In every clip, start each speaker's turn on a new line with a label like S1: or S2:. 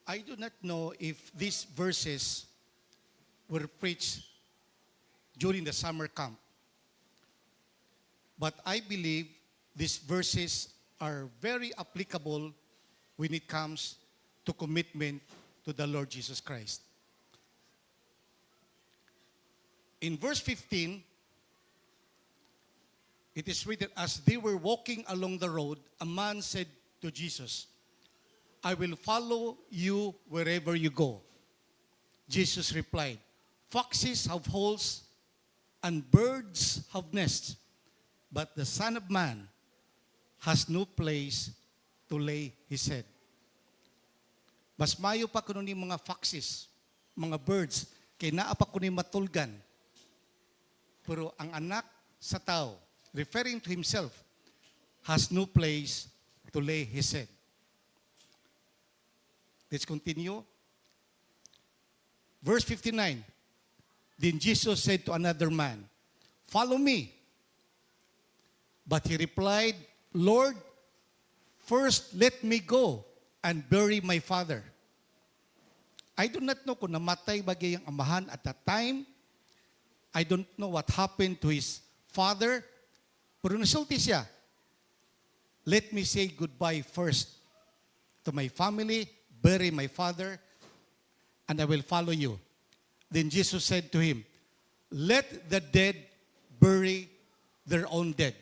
S1: I do not know if these verses were preached during the summer camp, but I believe these verses are very applicable when it comes to commitment to the Lord Jesus Christ. In verse 15, it is written, as they were walking along the road, a man said to Jesus, I will follow you wherever you go. Jesus replied, foxes have holes and birds have nests, but the Son of Man has no place to lay his head. Mas mayo pa kuno ni mga foxes, mga birds, kay naa pa kuno matulgan. Pero ang anak sa tao, referring to himself, has no place to lay his head. Let's continue. Verse 59. Then Jesus said to another man, follow me. But he replied, Lord, first let me go and bury my father. I do not know kung namatay bagay ang amahan at that time. I don't know what happened to his father. Pero nasulti siya, let me say goodbye first to my family, bury my father, and I will follow you. Then Jesus said to him, let the dead bury their own dead,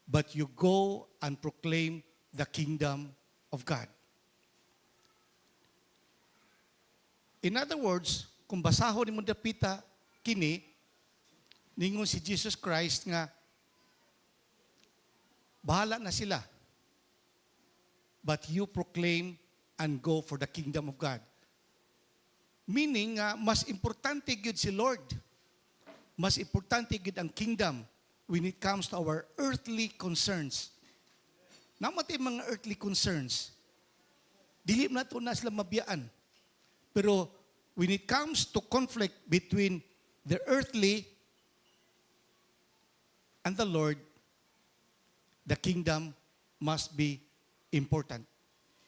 S1: but you go and proclaim the kingdom of God. In other words, kung basahon ni mo dapita kini, ningon si Jesus Christ nga, bahala na sila. But you proclaim and go for the kingdom of God. Meaning, mas importante gyud si Lord. Mas importante gyud ang kingdom when it comes to our earthly concerns. Namatay mga earthly concerns. Dili na ito na sila mabiyaan. Pero when it comes to conflict between the earthly and the Lord, the kingdom must be important,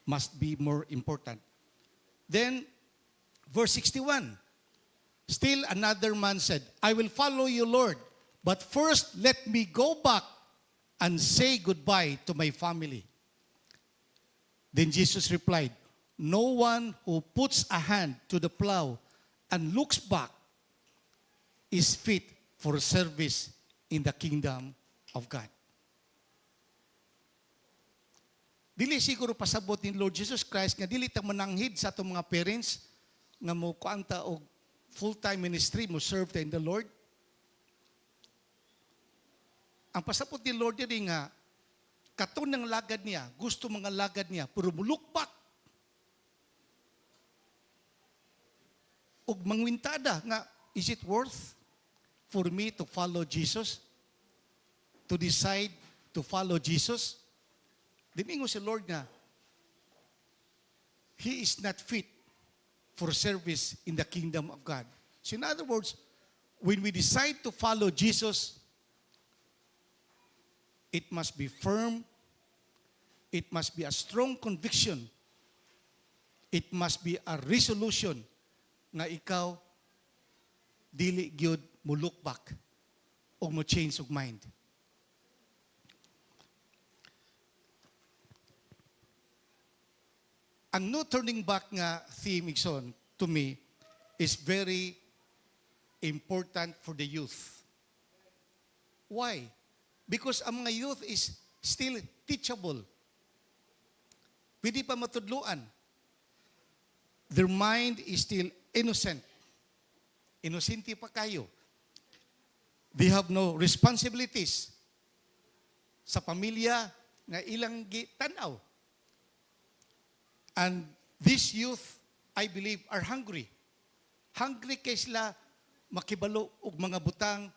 S1: must be more important. Then, verse 61, still another man said, I will follow you, Lord, but first let me go back and say goodbye to my family. Then Jesus replied, no one who puts a hand to the plow and looks back is fit for service in the kingdom of God. Dili siguro pasabot ni Lord Jesus Christ nga dili ta mananghid sa atong mga parents nga mo kuanta og full-time ministry mo serve ta in the Lord. Ang pasabot ni Lord diri nga katon ng lagad niya, gusto mga lagad niya, pero look back og mangwintada nga is it worth for me to follow Jesus? To decide to follow Jesus? Diningo si Lord nga, He is not fit for service in the kingdom of God. So in other words, when we decide to follow Jesus, it must be firm, it must be a strong conviction, it must be a resolution nga ikaw dili gyud mo look back o mo change of mind. Ang no turning back nga theme, Ikson, to me, is very important for the youth. Why? Because ang mga youth is still teachable. Pwede pa matudluan. Their mind is still innocent. Inosente pa kayo. They have no responsibilities sa pamilya nga ilang gitanaw. And these youth, I believe, are hungry. Hungry kay sila makibalo og mga butang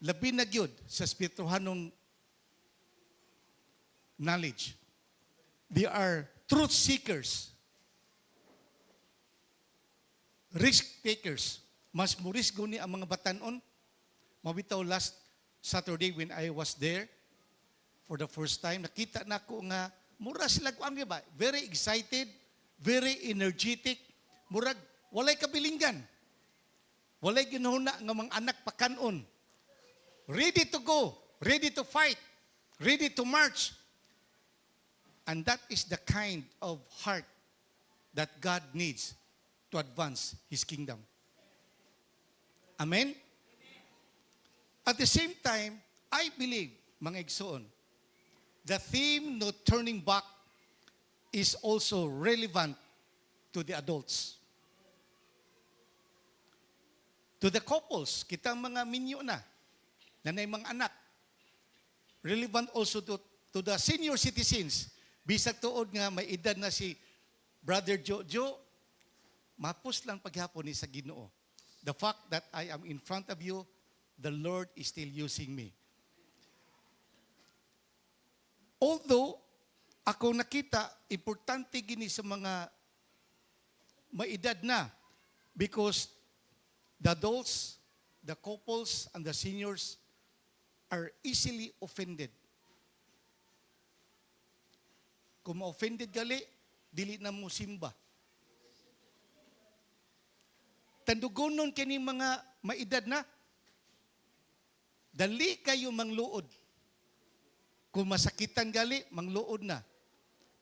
S1: labi na gyud sa espirituhanong knowledge. They are truth seekers. Risk takers. Mas murisgo ni ang mga batanon. Mabitaw last Saturday when I was there for the first time, nakita na ko nga mura sila kuan ba? Very excited, very energetic, murag walay kabilinggan. Walay ginhuna nga mga anak pakanon. Ready to go, ready to fight, ready to march. And that is the kind of heart that God needs to advance His kingdom. Amen? At the same time, I believe, mga igsoon, the theme no turning back is also relevant to the adults. To the couples, kitang mga minyo na may mga anak. Relevant also to the senior citizens. Bisag tuod nga may edad na si Brother Jojo, mapus lang paghapon ni sa Ginoo. The fact that I am in front of you, the Lord is still using me. Although, ako nakita, importante gini sa mga may edad na because the adults, the couples, and the seniors are easily offended. Kung ma-offended gali, dili na mo simba. Tandugonon kini mga maedad na, dali kayo mangluod. Kung masakitan gali, mangluod na.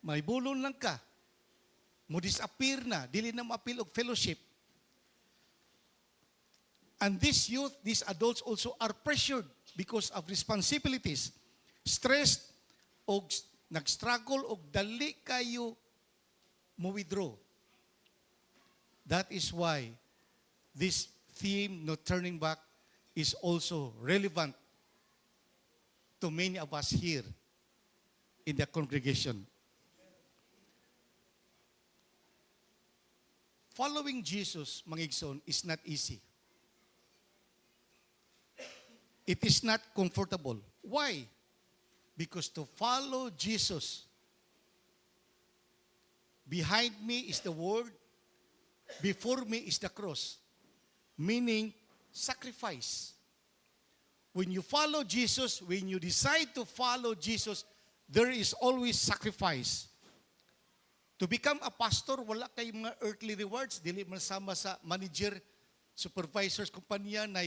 S1: May bulon lang ka. Mo disappear na, dili na ma-appeal og fellowship. And these youth, these adults also are pressured because of responsibilities, stressed, o nag-struggle, o dali kayo mo-withdraw. That is why this theme, no turning back, is also relevant to many of us here in the congregation. Following Jesus, mga igsoon, is not easy. It is not comfortable. Why? Because to follow Jesus, behind me is the Word, before me is the cross. Meaning, sacrifice. When you follow Jesus, when you decide to follow Jesus, there is always sacrifice. To become a pastor, wala kayong mga earthly rewards. Dili masama sa manager, supervisors, kumpanya na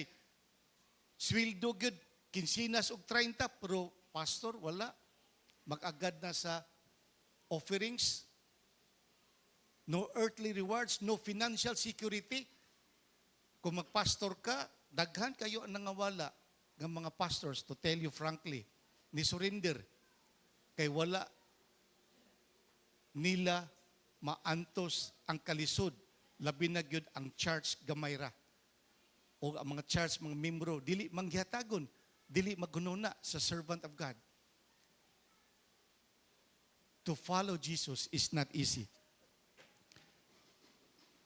S1: sweldo good, kinsinas og 30, pero pastor, wala. Mag-agad na sa offerings. No earthly rewards, no financial security. Kung magpastor ka, daghan kayo ang nangawala ng mga pastors, to tell you frankly, ni surrender. Kay wala nila maantos ang kalisod, labi na gyud ang church gamayra. O ang mga church, mga membro, dili manghihatagon, dili magununa sa servant of God. To follow Jesus is not easy.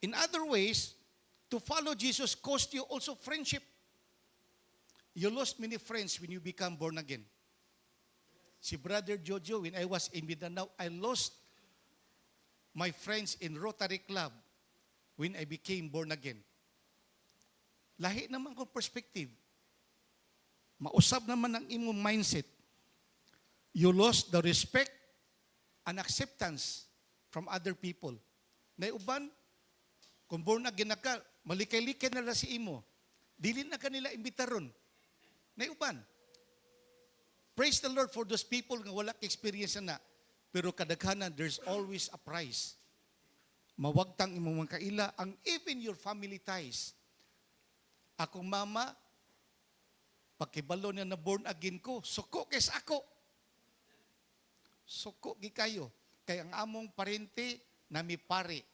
S1: In other ways, to follow Jesus cost you also friendship. You lost many friends when you become born again. Si Brother Jojo, when I was in Mindanao, I lost my friends in Rotary Club when I became born again. Lahi naman kong perspective. Mausap naman ang imong mindset. You lost the respect and acceptance from other people. Naiuban, kung born again na ka, malikay-likay na lang si imo. Dili na kanila imbitaron. Naiuban. Praise the Lord for those people nga wala ka-experience na. Pero kadaghanan, there's always a price. Mawagtang imong mga kaila, ang even your family ties. Akong mama, pagkibalo niya na born again ko, suko kes ako. Suko gi kayo. Kay ang among parente, nami pare.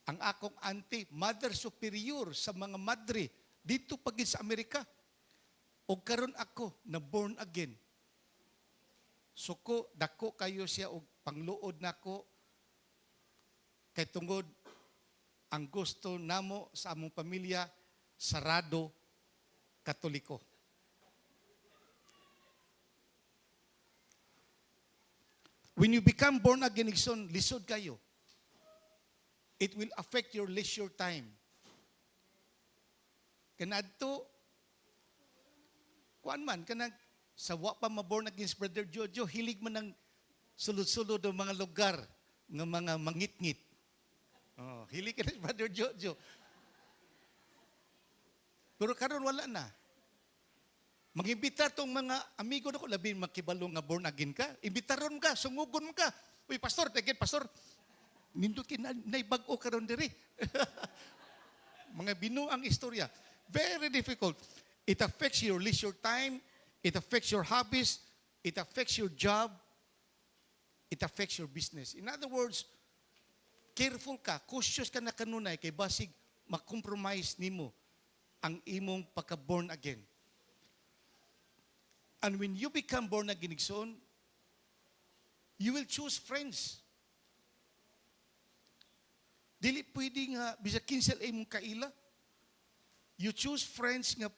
S1: Ang akong auntie, mother superior sa mga madre, dito pagin sa Amerika. O karon ako, na born again. Suko, dako kayo siya o pangluod nako. Kay tungod, ang gusto namo sa among pamilya, sarado, katoliko. When you become born again, lisod kayo. It will affect your leisure time. Kanadto, kuan man, kanag, sa wa pa ma-born again Brother Jojo, hilig man ng sulod-sulod ng mga lugar ng mga mangit-ngit. Oh, hili ka na, Brother Jojo. Pero karon wala na. Mag-imbita tong mga amigo na ko, labi makibalo nga born again ka. Imbitaron ka, sungugon ka. Uy, pastor, again, pastor. Nindot naibag-o karon diri. Mga binuang istorya. Very difficult. It affects your leisure time. It affects your hobbies. It affects your job. It affects your business. In other words, careful ka, cautious ka na kanunay kay basig makompromise nimo ang imong pagka-born again. And when you become born again, igsoon, you will choose friends. Dili pwede nga, bisa kinsel ay mong kaila. You choose friends nga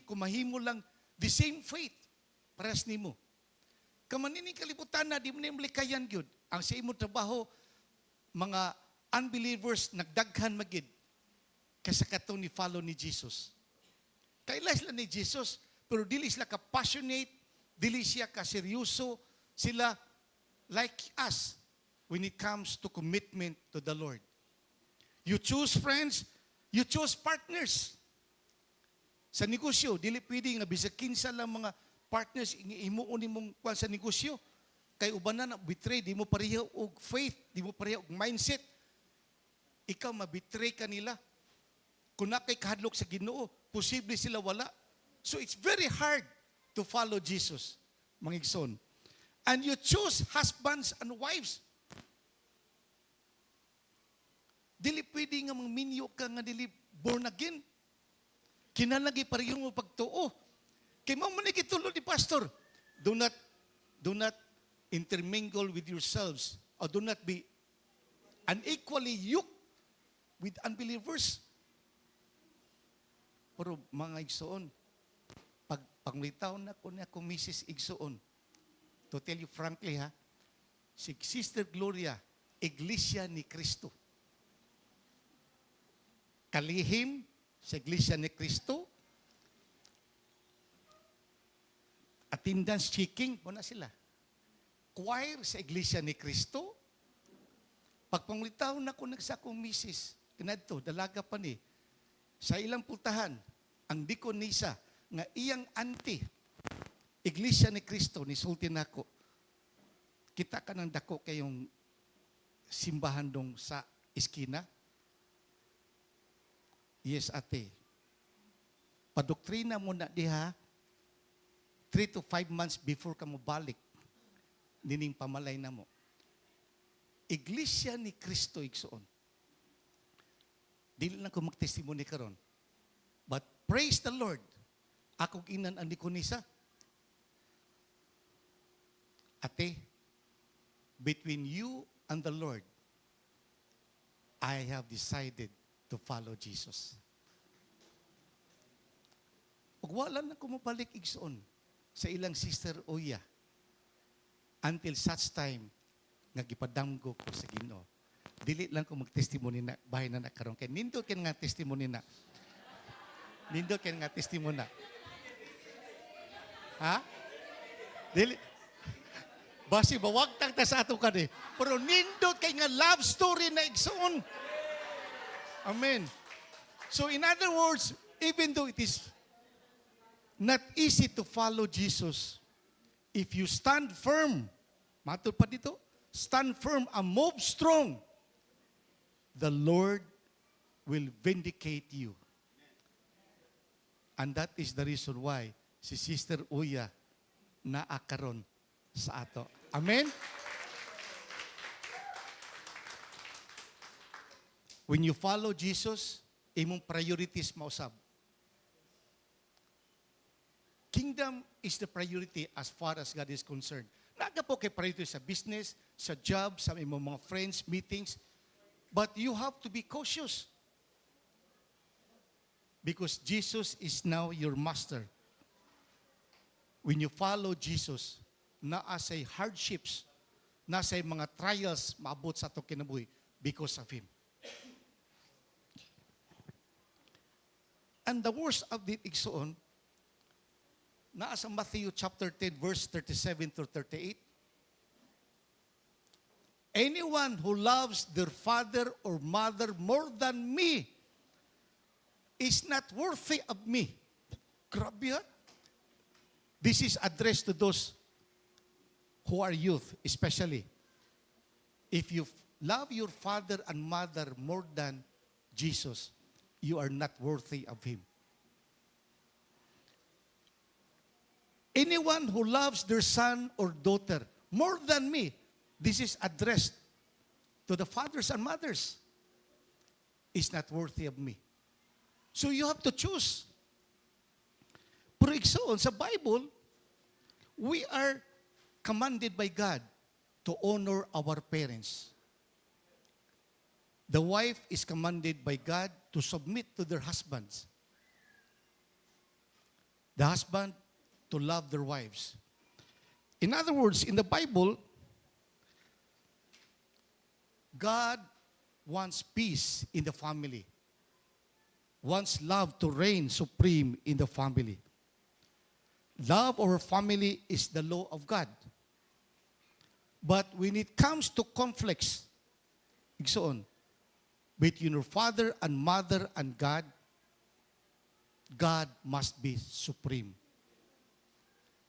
S1: kumahimo lang the same faith paras nimo. Kamanining kalibutan na, di mo na yung likayan yun. Ang sa imong trabaho, mga unbelievers nagdaghan magid kasi katong ni follow ni Jesus. Kaila sila ni Jesus, pero dili sila ka-passionate, dili siya ka-seryoso, sila like us when it comes to commitment to the Lord. You choose friends, you choose partners. Sa negosyo, dili pwede nga bisag kinsa lang mga partners imuon nimong kwan sa negosyo. Kay uban na betray, di mo pareho og faith, di mo pareho og mindset. Ikaw mabetray ka nila. Kung na kay kahadlok sa Ginoo, posible sila wala. So it's very hard to follow Jesus, mga igsoon. And you choose husbands and wives. Dili pwede nga mangminyo ka nga dili born again. Kinalagi pareho mo pagtuo. Kay mo man ikitulo ni pastor. Do not intermingle with yourselves, or do not be unequally yoked with unbelievers. Pero mga igsoon, pag panglitaw na ko na kung Mrs. Igsoon, to tell you frankly ha, si Sister Gloria, Iglesia ni Cristo. Kalihim sa Iglesia ni Cristo, attendance checking, muna sila. Choir sa Iglesia ni Cristo. Pagpangulitaw na ko nagsakong misis, kinadto, dalaga pa ni, sa ilang pultahan, ang dikonisa, nga iyang auntie, Iglesia ni Cristo, ni sulti nako. Kita ka ng dako kayong simbahan dong sa iskina. Yes, ate. Padoktrina mo na diha, 3 to 5 months before ka mo balik, nining pamalay na mo. Iglesia ni Cristo igsoon. Dili lang ko magtestimony karon. But praise the Lord. Akong inan ang dikonisa. Ate, between you and the Lord, I have decided to follow Jesus. Ug wala na ko mabalik igsoon sa ilang sister Oya until such time nga gipadamgo ko sa Ginoo. Dili lang ko magtestimony na bahay na nakaroon kay nindot ken nga testimony na. Nindot ken nga testimony na. Ha? Dili basi bawag tang ta sa ato kani. Pero nindot kay nga love story na igsoon. Amen. So in other words, even though it is not easy to follow Jesus, if you stand firm, matod pa dito, stand firm and move strong, the Lord will vindicate you. And that is the reason why si Sister Uya naakaron sa ato. Amen? When you follow Jesus, imong priorities mausab. Kingdom is the priority as far as God is concerned. Naga po kay priority sa business, sa job, sa imong mga friends, meetings. But you have to be cautious. Because Jesus is now your master. When you follow Jesus, naasay hardships, nasay mga trials maabot sa atong kinabuhi because of Him. And the worst of the igsoon, nasa Matthew chapter 10, verse 37 to 38. anyone who loves their father or mother more than me is not worthy of me. Grabe yan. This is addressed to those who are youth, especially. If you love your father and mother more than Jesus, you are not worthy of Him. Anyone who loves their son or daughter more than me, this is addressed to the fathers and mothers, is not worthy of me. So you have to choose. Pero igsoon, sa Bible, we are commanded by God to honor our parents. The wife is commanded by God to submit to their husbands. The husband to love their wives. In other words, in the Bible, God wants peace in the family, wants love to reign supreme in the family. Love of our family is the law of God. But when it comes to conflicts, igsoon, between your father and mother and God, God must be supreme.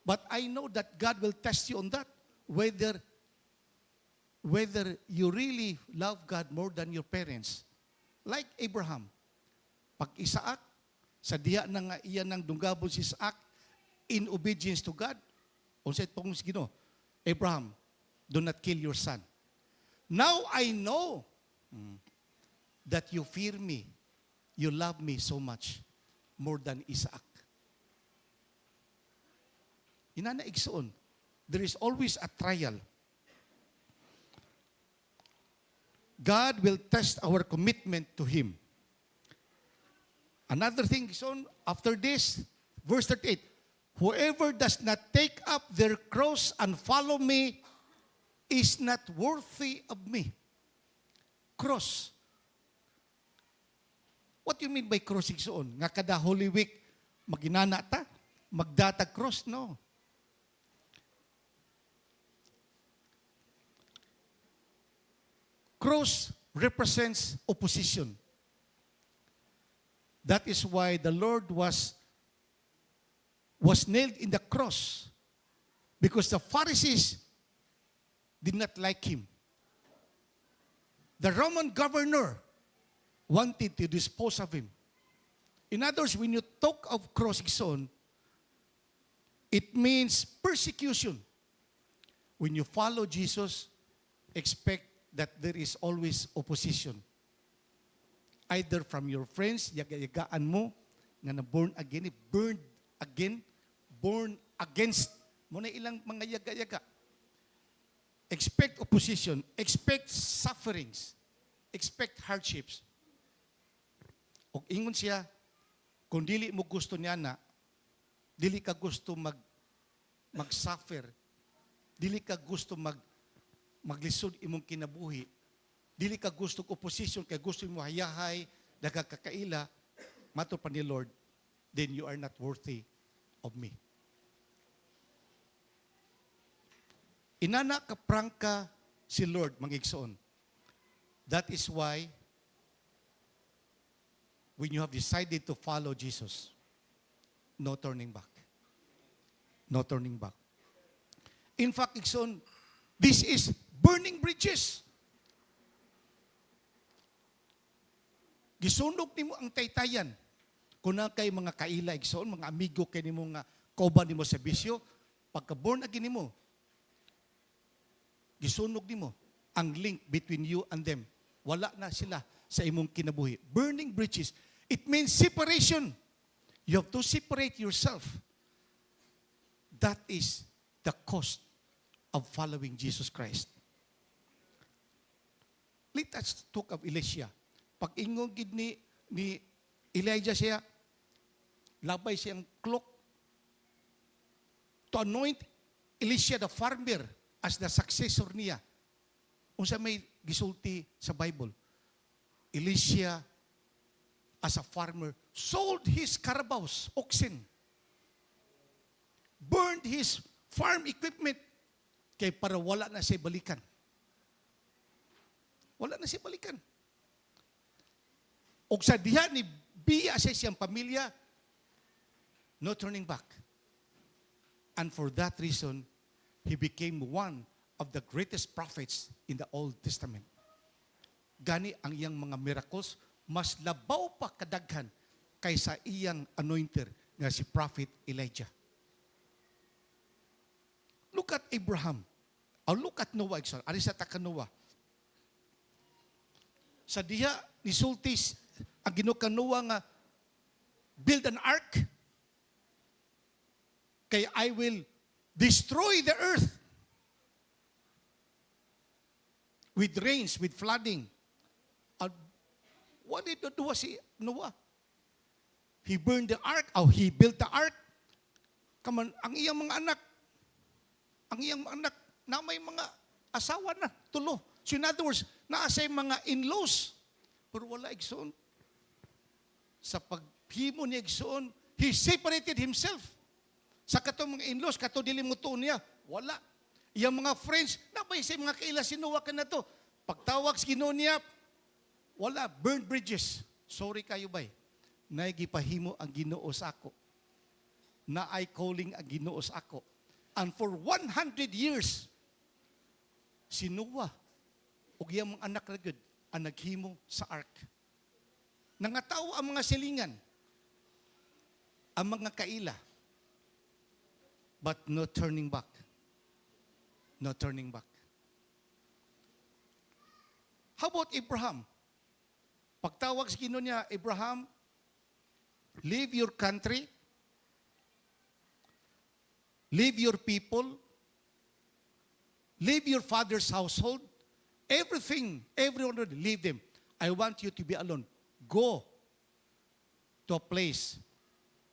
S1: But I know that God will test you on that, whether you really love God more than your parents. Like Abraham. Pag Isaac, sa diha na nga iyan ng dunggabon si Isaac, in obedience to God, unsay tong Ginoo, Abraham, do not kill your son. Now I know that you fear me, you love me so much, more than Isaac. Inana igsoon, there is always a trial. God will test our commitment to Him. Another thing, igsoon, after this, verse 38, whoever does not take up their cross and follow me is not worthy of me. Cross. What do you mean by cross, igsoon? Nga kada Holy Week, maginana ta? Magdatag cross? No. Cross represents opposition. That is why the Lord was nailed in the cross, because the Pharisees did not like Him. The Roman governor wanted to dispose of Him. In other words, when you talk of cross, it means persecution. When you follow Jesus, expect that there is always opposition. Either from your friends, yaga-yagaan mo, nga na born again, born against, muna ilang mga yaga-yaga. Expect opposition, expect sufferings, expect hardships. O ingon siya, kung dili mo gusto niya na, dili ka gusto mag-suffer, dili ka gusto maglisod imong kinabuhi, dili ka gusto opposition, kaya gusto mo hayahay, nagkakaila, mato pa ni Lord, then you are not worthy of me. Inana kaprangka si Lord, mga igsoon. That is why, when you have decided to follow Jesus, no turning back. No turning back. In fact, igsoon, this is burning bridges. Gisunog nimo ang taytayan. Kung na kay mga kaila, igsoon, mga amigo kay nimo nga kauban nimo sa bisyo, pagka born again nimo, gisunog nimo ang link between you and them. Wala na sila sa imong kinabuhi. Burning bridges. It means separation. You have to separate yourself. That is the cost of following Jesus Christ. Let us talk of Elisha. Pag ingong gid ni Elijah siya, labay siyang cloak to anoint Elisha the farmer as the successor niya. Unsa may gisulti sa Bible? Elisha as a farmer sold his carabaos, oxen, burned his farm equipment kay para wala na siya balikan. Wala na siya balikan. O sa diha ni biya sa siyang pamilya, no turning back. And for that reason, he became one of the greatest prophets in the Old Testament. Gani ang iyang mga miracles, mas labaw pa kadaghan kaysa iyang anointer nga si Prophet Elijah. Look at Abraham. Or look at Noah. Ari sa taka Noah. Sa diha, nisultis ang ginuka Noah nga build an ark kay I will destroy the earth with rains, with flooding. What did do si Noah? He burned the ark, he built the ark. Come on, ang iyang mga anak, na may mga asawa na, tulo. So in other words, naasay mga in-laws. Pero wala igsoon. Sa paghimo ni igsoon, he separated himself. Sa katong mga in-laws, kato dili mo tuon niya, wala. Iyang mga friends, nabay sa mga kaila sinuwa ka na to. Pagtawag sa Ginoo niya, wala, burned bridges. Sorry kayo bay. Naigipahimo ang Ginoo sa ako. Na ay calling ang Ginoo sa ako. And for 100 years, si Noah, ug iyang mga anak na gud, ang naghimo sa ark. Nangataw ang mga silingan, ang mga kaila, but no turning back. No turning back. How about Abraham? Pagtawag sa Ginoo niya, Abraham, leave your country, leave your people, leave your father's household, everything, everyone, leave them. I want you to be alone. Go to a place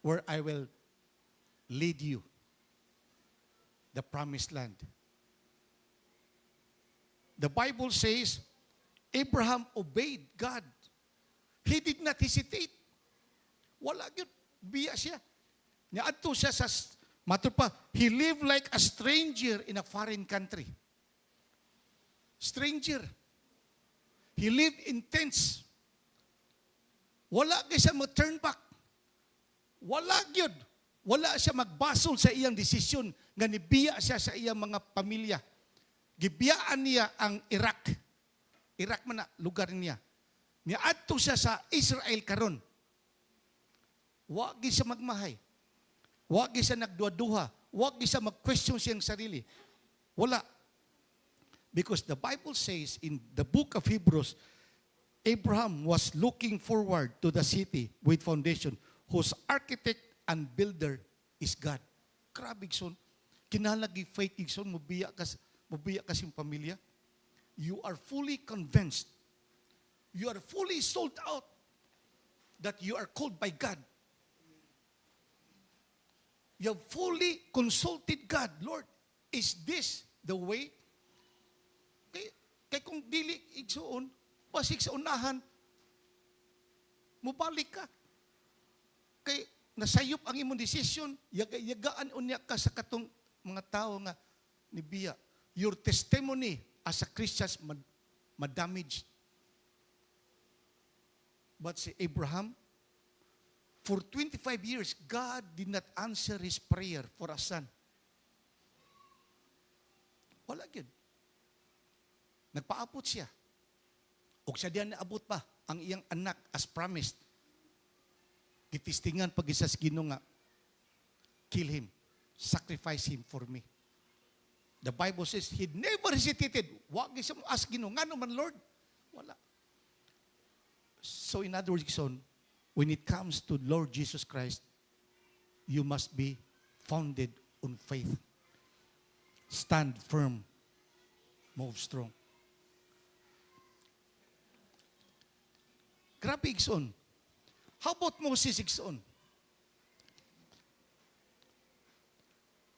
S1: where I will lead you, the promised land. The Bible says, Abraham obeyed God. He did not hesitate. Wala yun. Biya siya. Niadto siya sa, matur pa, he lived like a stranger in a foreign country. Stranger. He lived in tents. Wala siya mag-turn back. Wala yun. Wala siya magbasol sa iyang desisyon nga nibiya siya sa iyang mga pamilya. Gibiyaan niya ang Iraq. Iraq man na, lugar niya. Niadto siya sa Israel karon. Wag siya magmahay. Wag siya nagduha-duha. Wag siya mag-question siyang sarili. Wala. Because the Bible says in the book of Hebrews, Abraham was looking forward to the city with foundation, whose architect and builder is God. Grabe, son. Kinalagi faith, son, mabiya kasing pamilya. You are fully convinced. You are fully sold out that you are called by God. You have fully consulted God. Lord, is this the way? Kay kung dili igsuon, basig sa unahan, mubalik ka. Kay nasayop ang imong desisyon, yagaan unya ka sa katong mga tao nga nibiya. Your testimony as a Christian madamaged. But si Abraham, for 25 years, God did not answer his prayer for a son. Wala yun. Nagpaabot siya. O siya diyan naabot pa ang iyang anak as promised. Gitistingan pag isa sa Ginoo nga, kill him, sacrifice him for me. The Bible says, he never hesitated. Wag siya mo ask Ginoo, nga naman Lord? Wala. So in other words, son, when it comes to Lord Jesus Christ, you must be founded on faith. Stand firm. Move strong. Grabe, Igsoon. How about Moses, Igsoon?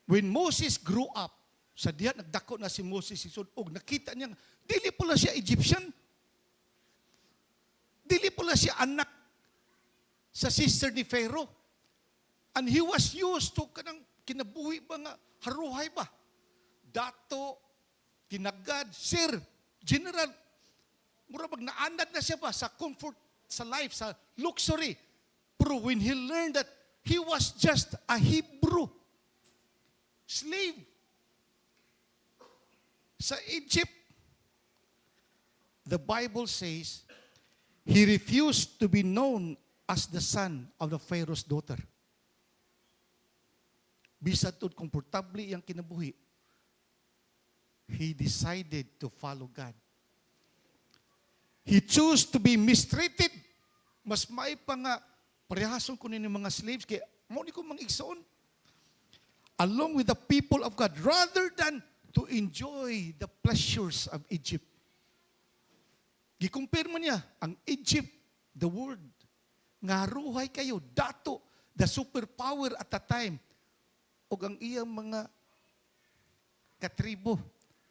S1: When Moses grew up, sa diha nagdako na si Moses, Igsoon, og nakita niya, dili pala siya Egyptian. Dili pala siya anak sa sister ni Pharaoh. And he was used to kanang kinabuhi ba nga, haruhay ba? Dato, tinagad, sir, general. Mura pag naanad na siya ba sa comfort, sa life, sa luxury. Pero when he learned that he was just a Hebrew slave sa Egypt, the Bible says, he refused to be known as the son of the Pharaoh's daughter. Bisad tod komportable iyang kinabuhi, he decided to follow God. He chose to be mistreated. Mas may pa nga, parehason ko nini mga slaves, kaya mo ni ko mang igsoon. Along with the people of God, rather than to enjoy the pleasures of Egypt. Gikumpir man niya, ang Egypt, the world, nga ruhay kayo, dato, the superpower at the time, o ang iyang mga katribo,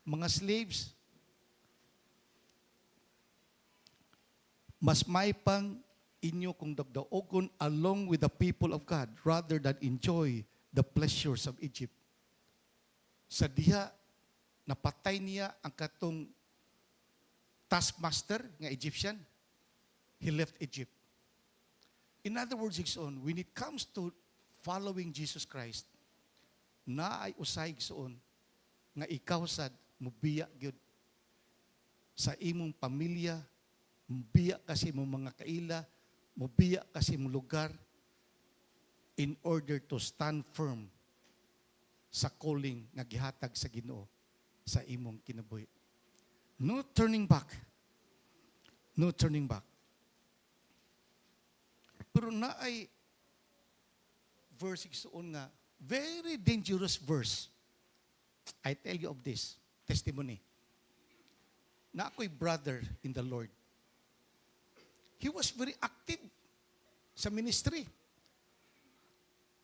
S1: mga slaves, mas may pang inyo kung dagdaogon along with the people of God rather than enjoy the pleasures of Egypt. Sa diha, napatay niya ang katong taskmaster nga Egyptian. He left Egypt. In other words, Igsoon, when it comes to following Jesus Christ, na ay usay Igsoon, nga ikaw sad, mubiya gyud sa imong pamilya, mubiya kasi mo mga kaila, mubiya kasi mo lugar, in order to stand firm sa calling nga gihatag sa Ginoo sa imong kinabuhi. No turning back. No turning back. Pero na ay verse igsoon nga, very dangerous verse. I tell you of this testimony. Na ako'y brother in the Lord. He was very active sa ministry.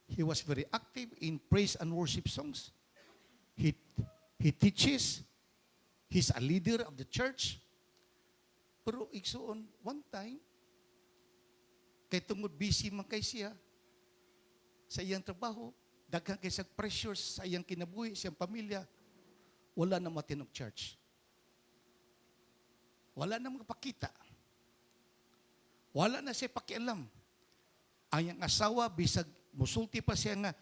S1: He was very active in praise and worship songs. He teaches. He's a leader of the church. Pero igsoon, one time, kay tungod busy man kay siya sa iyang trabaho, daghang kay sa pressures sa iyang kinabuhi, sa iyang pamilya, wala na matinog church. Wala na magpakita. Wala na siya pakialam. Ang iyang asawa, bisag musulti pa siya nga,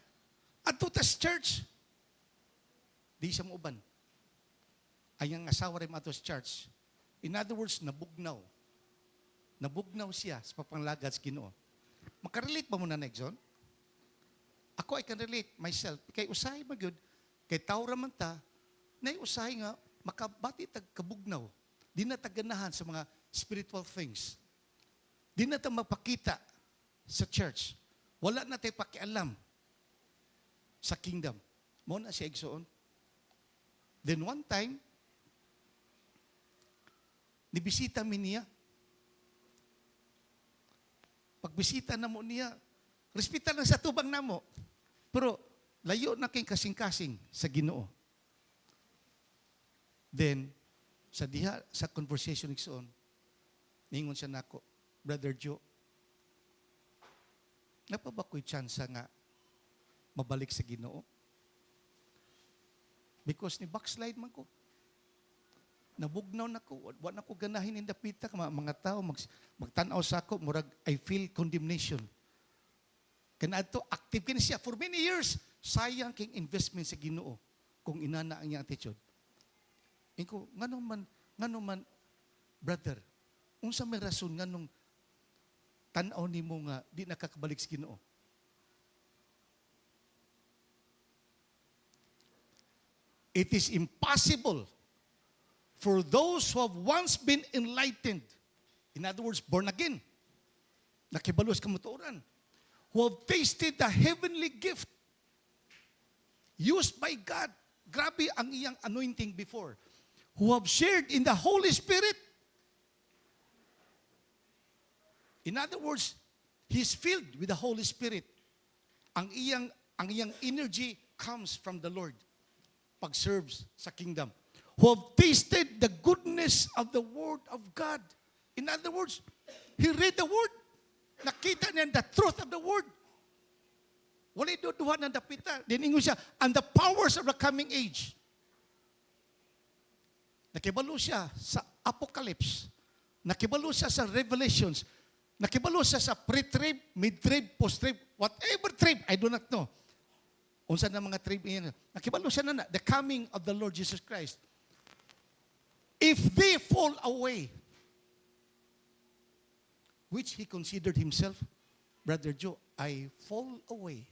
S1: adto tas church. Di siya mauban. Ang iyang asawa rin ato sa church. In other words, nabugnaw. Nabugnaw siya sa papanglagad sa Ginoo. Makarelate ba mo na, Nexon? Ako, I can relate myself. Kay usahay magyud, kay tawra man ta, na usahay nga, makabati tag kabugnaw. Di na taganahan sa mga spiritual things. Di na ta mapakita sa church. Wala na tayo pakialam sa kingdom. Mo na siya igsoon. Then one time, nibisita mi niya. Pagbisita na mo niya, respeta lang sa tubang na mo. Pero layo na kayong kasing-kasing sa Ginoo. Then, sa diha, sa conversation igsoon, ningon siya nako, Brother Joe, napa ba ko'y chance nga mabalik sa Ginoo? Because ni backslide man ko. Nabugnaw na ko. Wala na ko ganahin in dapita. Mga tao magtanaw sa ako, murag I feel condemnation. Kaya ito, active ka siya. For many years, sayang king investment sa Ginoo kung inana ang iyang attitude. Iko, ngano man, brother, unsa may rason nganong tanaw ni mo nga di nakakabalik sa Ginoo? It is impossible for those who have once been enlightened, in other words, born again, nakibalo sa kamuturan, who have tasted the heavenly gift used by God, grabe ang iyang anointing before, who have shared in the Holy Spirit. In other words, he's filled with the Holy Spirit. Ang iyang energy comes from the Lord pag serves sa kingdom. Who have tasted the goodness of the Word of God. In other words, he read the Word. Nakita niya the truth of the Word. Wala'y duduhan ng dapita. Diningon siya, and the powers of the coming age. Nakibalo siya sa Apocalypse nakibalo siya sa Revelations, nakibalo siya sa pre-trib, mid-trib, post-trib, whatever trib, I do not know. Unsa na mga trib niya. Nakibalo siya na the coming of the Lord Jesus Christ. If they fall away, which he considered himself, Brother Joe, I fall away.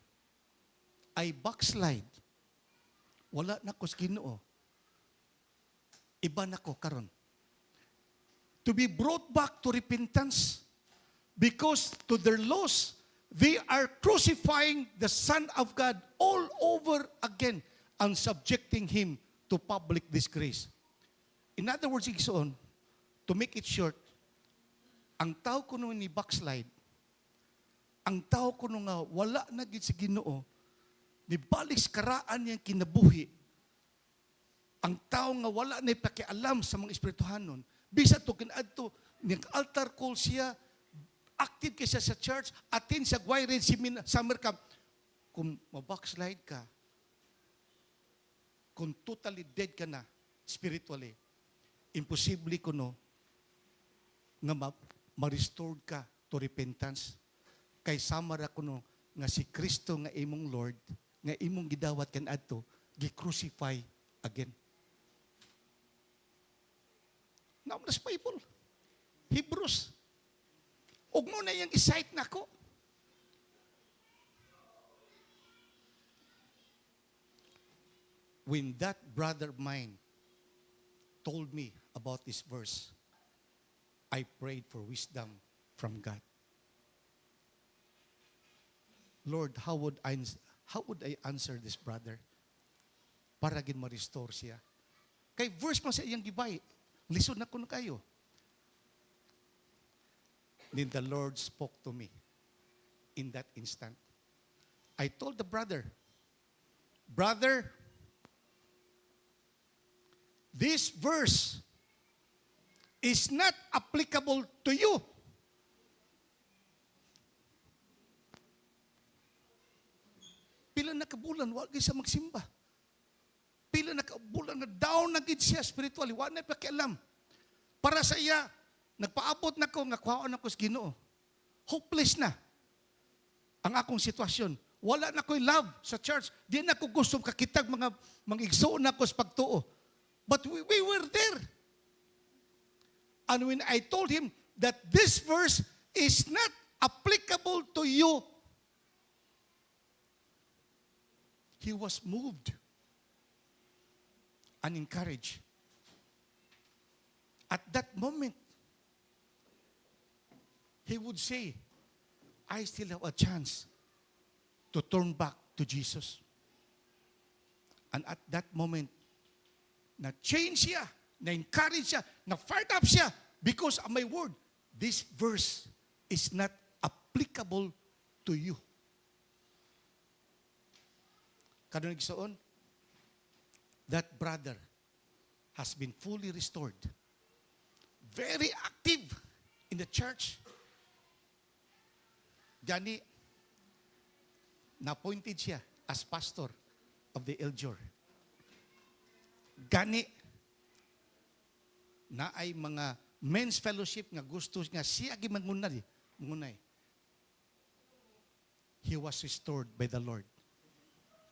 S1: I backslide. Wala na ko sa Ginoo. Iba na ko karon. To be brought back to repentance because to their loss, they are crucifying the Son of God all over again and subjecting Him to public disgrace. In other words, Igsoon, to make it short, ang tao ko nung ni backslide, ang tao ko nung nga wala na gid sa Ginoo, ni balik sa karaan niyang kinabuhi, ang tao nga wala na ipakialam sa mga espirituhanon, bisa to kinadto, nag-altar call siya, active kaya siya sa church, attend sa Guayred summer camp. Kung mabackslide ka, kung totally dead ka na, spiritually, imposible ko no, nga ma-restored ka to repentance. Kay samara ko no, nga si Kristo nga imong Lord, nga imong gidawat kan adto, gi-crucify again. Now, nas Bible, Hebrews, ug mo na yung isite na ko. When that brother of mine told me about this verse, I prayed for wisdom from God. Lord, how would I answer this brother? Para gin ma-restore siya. Kay verse man sa iyang gibay, lisod na kuno kayo. Then the Lord spoke to me in that instant. I told the brother, this verse is not applicable to you. Pila na kabulan, wag siya magsimba. Pila na kabulan na down na gid siya spiritually, wag na pakialam. Para sa iya, nagpaabot na ko, nga kuhaon ako sa Ginoo. Hopeless na ang akong sitwasyon. Wala na ko'y love sa church. Di na ko gusto kakitag mga igsoon na ko sa pagtuo. But we were there. And when I told him that this verse is not applicable to you, he was moved and encouraged. At that moment, he would say, I still have a chance to turn back to Jesus. And at that moment, na-change siya, na-encourage siya, na-fired up siya because of my word. This verse is not applicable to you. Kanunig soon, that brother has been fully restored. Very active in the church. Gani, na-appointed siya as pastor of the Eljor. Gani, na ay mga men's fellowship nga gusto nga siya gimangunay. He was restored by the Lord.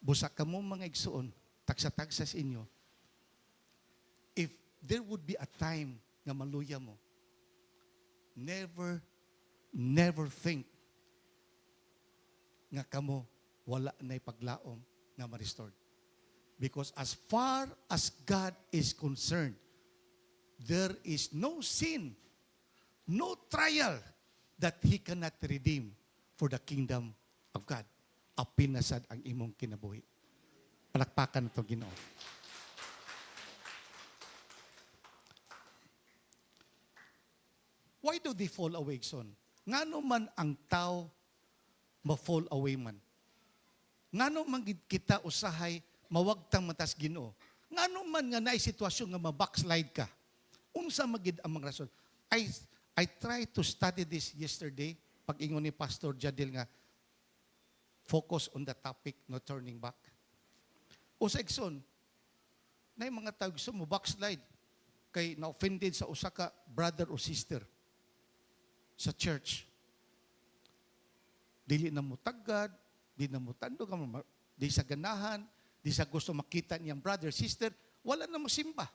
S1: Busa ka mo mga igsuon, tagsa-tagsa sa inyo, if there would be a time nga maluya mo, never think nga kamo wala na ipaglaom nga ma-restored. Because as far as God is concerned, there is no sin, no trial that He cannot redeem for the kingdom of God. Apinasad ang imong kinabuhi. Palakpakan ito, Ginoo. Why do they fall away, son? Ngano man ang tao ma-fall away man? Ngano man kita usahay mawagtang matas Ginoo? Ngano man nga naay sitwasyon nga ma-backslide ka? Unsa magid ang mga rason? I tried to study this yesterday, pag-ingon ni Pastor Jadil nga, focus on the topic, no turning back. O sa Exxon, na yung mga tao gusto mo backslide. kay na-offended sa usa ka brother o sister sa church. Dili na mo tagad, di na mo tandog, di sa ganahan, di sa gusto makita niyang brother, sister, wala na mo simba.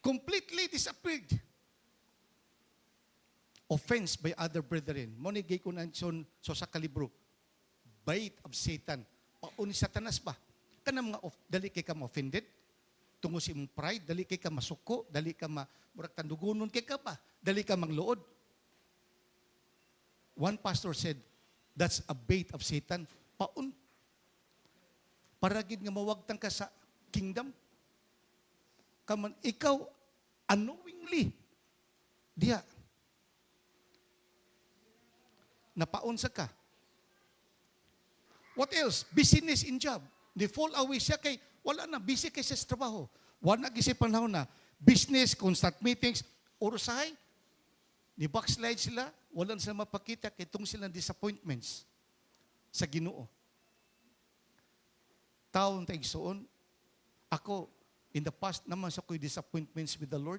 S1: Completely disappeared. Offense by other brethren. Monigay ko na so sa kalibro. Bait of Satan. Pauni Satanas ba? Kanang mga dali kay ka ma-offended, tungo sa imong pride, dali kay ka masuko, dali ka murag tandugonon kay ka pa, dali ka mangluod. One pastor said, that's a bait of Satan. Paun. Paragid nga mawagtang ka sa kingdom. Kaman, ikaw, unknowingly, diya, napaunsa ka. What else? Business in job. They fall away siya kay, wala na, busy kay sa trabaho. Wala gisip panahon na, business, constant meetings, urusahay, ni backslide sila, wala sila mapakita kay itong silang disappointments sa Ginoo. Taon taigsoon, ako, in the past naman sa ko'y disappointments with the Lord.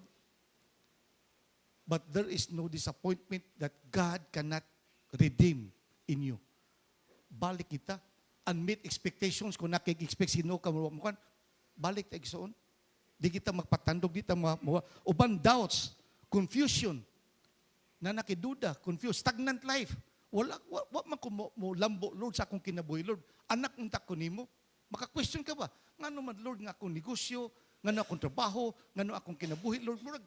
S1: But there is no disappointment that God cannot redeem in you. Balik kita. Unmet expectations, kung nakik-expect sino ka mamukan, balik ta igsoon. Di kita magpatandog, di kita uban doubts, confusion, na nakiduda, confused, stagnant life. Wala man ko mo lambo, Lord, sa akong kinabuhi, Lord. Anak ng tako nimo. Maka-question ka ba? Ngano man, Lord, nga akong negosyo, ngano akong trabaho, ngano akong kinabuhi, Lord, murag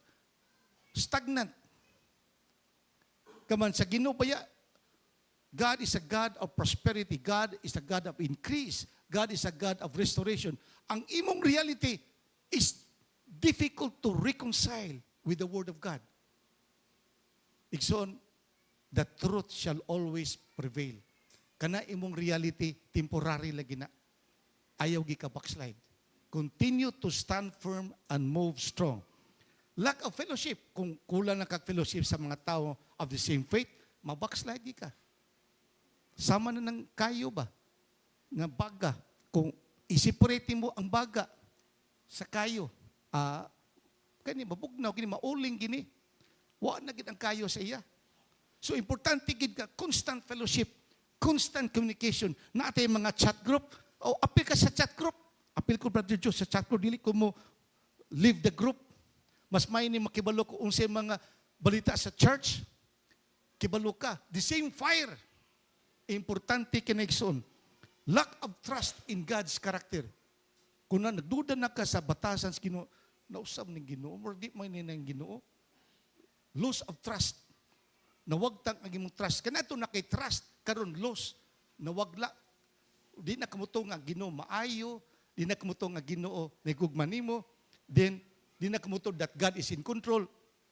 S1: stagnant. Kaman sa Ginoo baya, God is a God of prosperity. God is a God of increase. God is a God of restoration. Ang imong reality is difficult to reconcile with the Word of God. Igsoon, the truth shall always prevail. Kana imong reality, temporary lagi na. Ayaw gi ka backslide. Continue to stand firm and move strong. Lack of fellowship. Kung kulang na kag-fellowship sa mga tao of the same faith, mabackslide gi ka. Sama na ng kayo ba? Nga baga. Kung isiparate mo ang baga sa kayo, kani mabugnaw, kini mauling gini, wa na gid ang kayo sa iya. So importante gid ka, constant fellowship, constant communication. Naatay mga chat group, o apil ka sa chat group. Apil ko, Brother Joe, sa chat group, dili ko mo leave the group. Mas may ni makibalo ko unsay mga balita sa church. Kibalo ka. The same fire. Importante kinaigsoon. Lack of trust in God's character. Kung na nagduda na ka sa batasan sa Ginoo, nausab ng Ginoo, or di may ng Ginoo, loss of trust. Nawagtang ang imong trust. Kanato na kay trust, karon loss. Nawagla. Di na kamuto nga Ginoo maayo, di na kamuto nga Ginoo nagugman nimo, then di na kamuto that God is in control.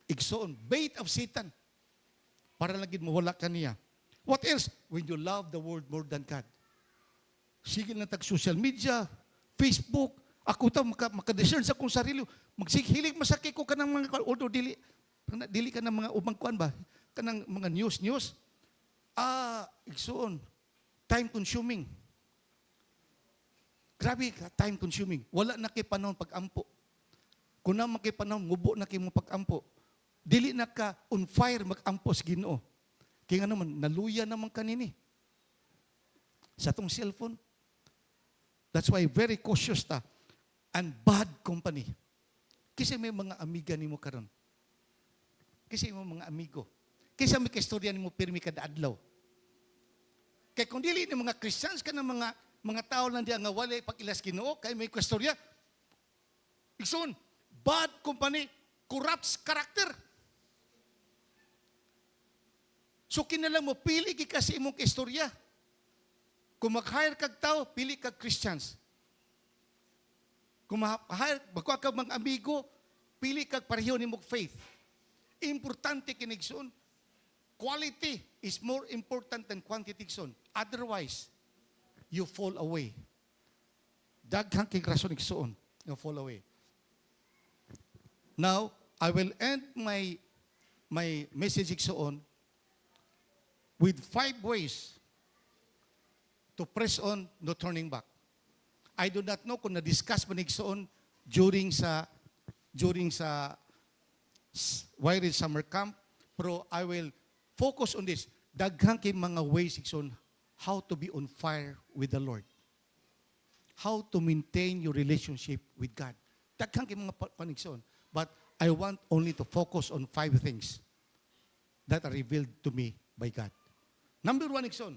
S1: Igsoon. Bait of Satan. Para lagi mawala ka niya. What else? When you love the world more than God. Sige na tag-social media, Facebook, ako ito, makadiscern sa akong sarili. Magsihilig masakit ko ka ng mga, although dili ka ng mga ubang kuan ba? Ka ng mga news. Igsoon. Time consuming. Grabe ka, time consuming. Wala na kay panahon pag-ampo. Kung na kay panahon, ngubo na kay mo pag-ampo. Dili na ka on fire mag-ampo sa Ginoo. Kaya nga naman, naluya naman kanini. Sa tong cellphone. That's why very cautious ta. And bad company. Kasi may mga amiga ni mo karon. Kasi may mga amigo. Kasi may kastorya ni mo pirmi kada adlaw. Kaya kung dili ni mga Christians ka ng mga tao lang di ang wala pag ilas Ginoo, kaya may kastorya. Igsoon, bad company corrupts character. So kinalang mo, pili ka sa imong istorya. Kung mag-hire kag tao, pili kag Christians. Kung mag-hire, magkuha kag mga amigo, pili kag pareho ni mong faith. Importante kinigsoon. Quality is more important than quantity igsoon. Otherwise, you fall away. Daghang kay rason igsoon, you fall away. Now, I will end my message igsoon with 5 ways to press on, no turning back. I do not know kung na-discuss man igsoon during sa during sa Wired Summer Camp, pero I will focus on this. Daghang kay mga ways on how to be on fire with the Lord. How to maintain your relationship with God. Daghang kay mga panigson. But I want only to focus on 5 things that are revealed to me by God. Number 1, Ikson.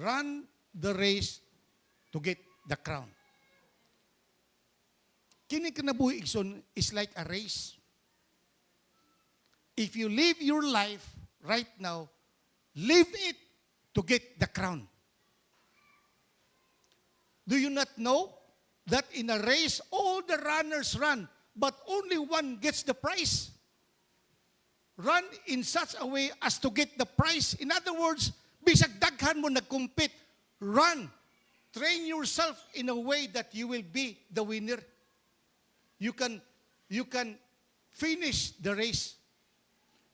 S1: Run the race to get the crown. Kini kinabuhi, Ikson, is like a race. If you live your life right now, live it to get the crown. Do you not know that in a race, all the runners run, but only one gets the prize? Run in such a way as to get the prize. In other words, bisag daghan mo nag-compete, run. Train yourself in a way that you will be the winner. You can finish the race.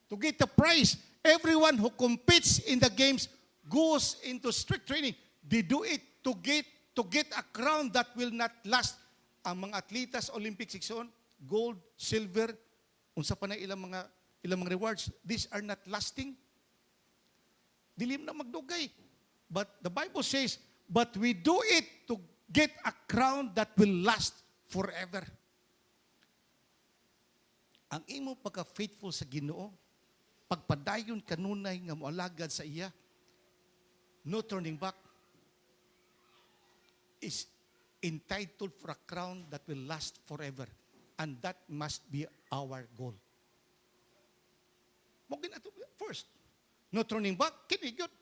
S1: To get the prize, everyone who competes in the games goes into strict training. They do it to get a crown that will not last. Ang mga atletas Olympics ikson, gold, silver, unsa pa na ilang mga rewards, these are not lasting. Dilim na magdugay. But the Bible says, but we do it to get a crown that will last forever. Ang imo pagka-faithful sa Ginoo, pagpadayon kanunay nga moalagad sa iya, no turning back, is entitled for a crown that will last forever. And that must be our goal. Mugin ato first. No turning back, kini gyud.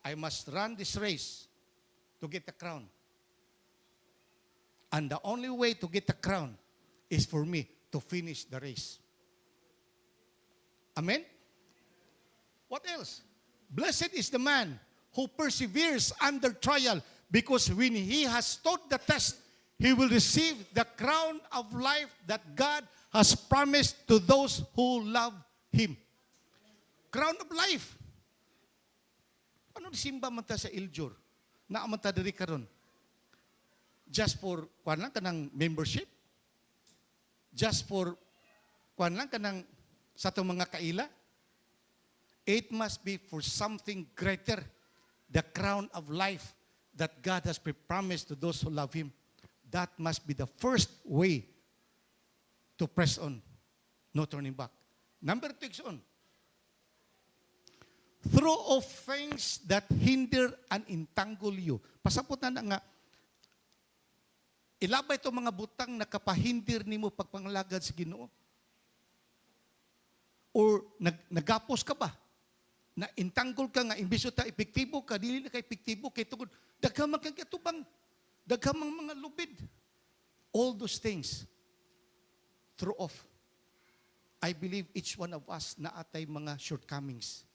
S1: I must run this race to get the crown. And the only way to get the crown is for me to finish the race. Amen? What else? Blessed is the man who perseveres under trial, because when he has stood the test, he will receive the crown of life that God has promised to those who love Him. Crown of life. Ano simba man ta sa Iljur? Naaman ta diri karon? Just for, kuan lang ka ng membership? Just for, kuan lang ka ng sa itong mga kaila? It must be for something greater. The crown of life that God has promised to those who love Him. That must be the first way to press on. No turning back. Number 2 is on. Throw off things that hinder and entangle you. Pasapot na nga, ilabay ito mga butang na kapahindir ni mo pagpangalagad sa Ginoo. Or nagapos ka ba? Na entangle ka nga, imbis ta epektibo ka, dili na ka epektibo, kay tugod, daghamang kang katubang, daghamang mga lubid. All those things, throw off. I believe each one of us na atay mga shortcomings,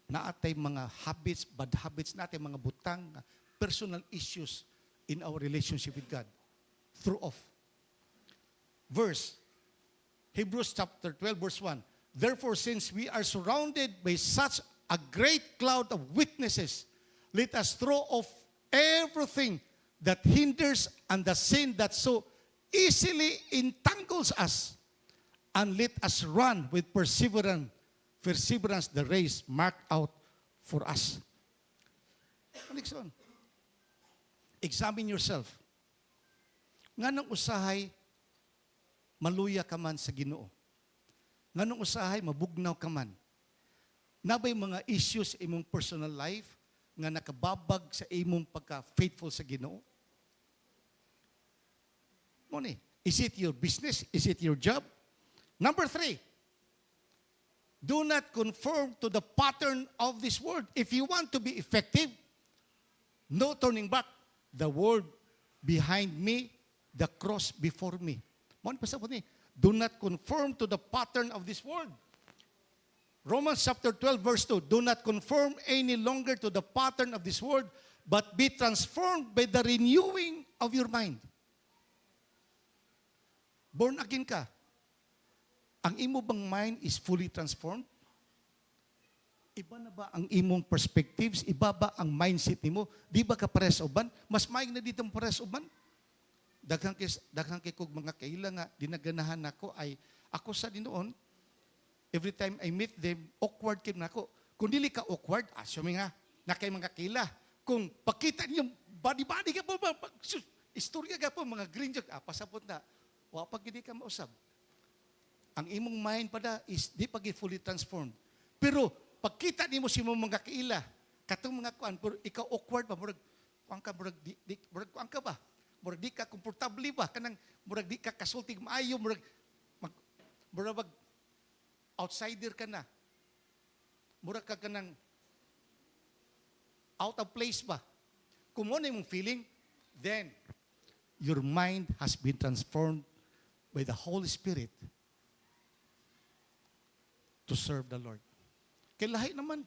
S1: na atay mga habits, bad habits, na atay mga butang, personal issues in our relationship with God. Throw off. Verse, Hebrews chapter 12, verse 1. Therefore, since we are surrounded by such a great cloud of witnesses, let us throw off everything that hinders and the sin that so easily entangles us, and let us run with perseverance the race marked out for us. Examine yourself. Nganong usahay maluya ka man sa Ginoo? Nganong usahay mabugnaw ka man? Nabay mga issues sa imong personal life nga nakababag sa imong pagka-faithful sa Ginoo? Muni, is it your business? Is it your job? Number 3, do not conform to the pattern of this world. If you want to be effective, no turning back. The world behind me, the cross before me. Muni, pasapot ni, do not conform to the pattern of this world. Romans chapter 12, verse 2, do not conform any longer to the pattern of this world, but be transformed by the renewing of your mind. Born again ka. Ang imo bang mind is fully transformed? Iba na ba ang imong perspectives? Iba ba ang mindset nimo? Di ba ka pares uban? Mas maing na dito pares uban? daghang kay kog mga kaila nga dinaganahan nako ay ako sa dinoon every time I meet them awkward kid nako. Kung dili ka awkward, assuming nga na kay mga kaila. Kung pakita niyo body ka po istorya ka po mga green joke pasabot na wa pag hindi ka mausab. Ang imong mind pada is di pag fully transformed. Pero pagkita nimo si mga kaila katong mga kuan pero ikaw awkward pa murag kuan ka murag kuan ka ba? Murag di ka komportable ba? Kanang murag di ka kasulti maayo, murag outsider ka na. Murag ka kanang out of place ba? Kung mo na yung feeling, then your mind has been transformed by the Holy Spirit to serve the Lord. Kaya lahi naman.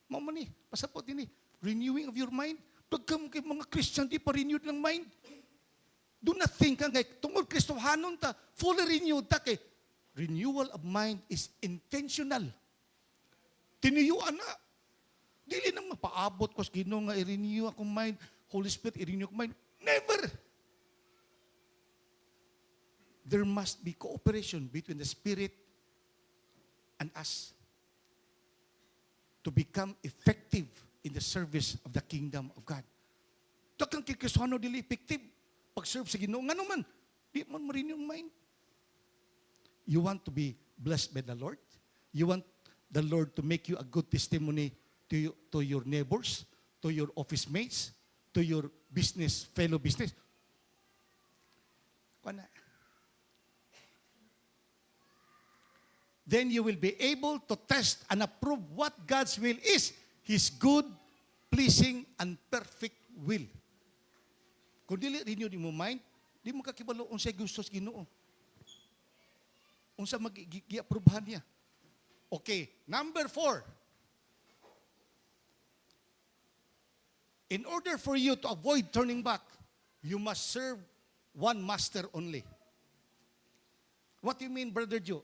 S1: Mamani, pasapot din renewing of your mind. Pagkam kay mga Christian, di pa renewed ng mind. Do not think ka ngay, tungkol Kristohanon ta, fully renewed ta kay renewal of mind is intentional. Tiniyuan na. Dili nang mapaabot ko sa Ginoo nga i-renew akong mind, Holy Spirit i-renew akong mind. Never. There must be cooperation between the Spirit and us to become effective in the service of the kingdom of God. Takang kay Kristohano dili effective pag-serve sa Ginoo. Ngano man, di man ma-renew ang mind. You want to be blessed by the Lord? You want the Lord to make you a good testimony to your neighbors, to your office mates, to your fellow business? Kuana. Then you will be able to test and approve what God's will is. His good, pleasing, and perfect will. Kung dili renew di mo mind, di mo kakibalo unsay gusto sa Ginoo. Unsa mag-gi-approvehan niya. Okay, number 4. In order for you to avoid turning back, you must serve one master only. What do you mean, Brother Joe?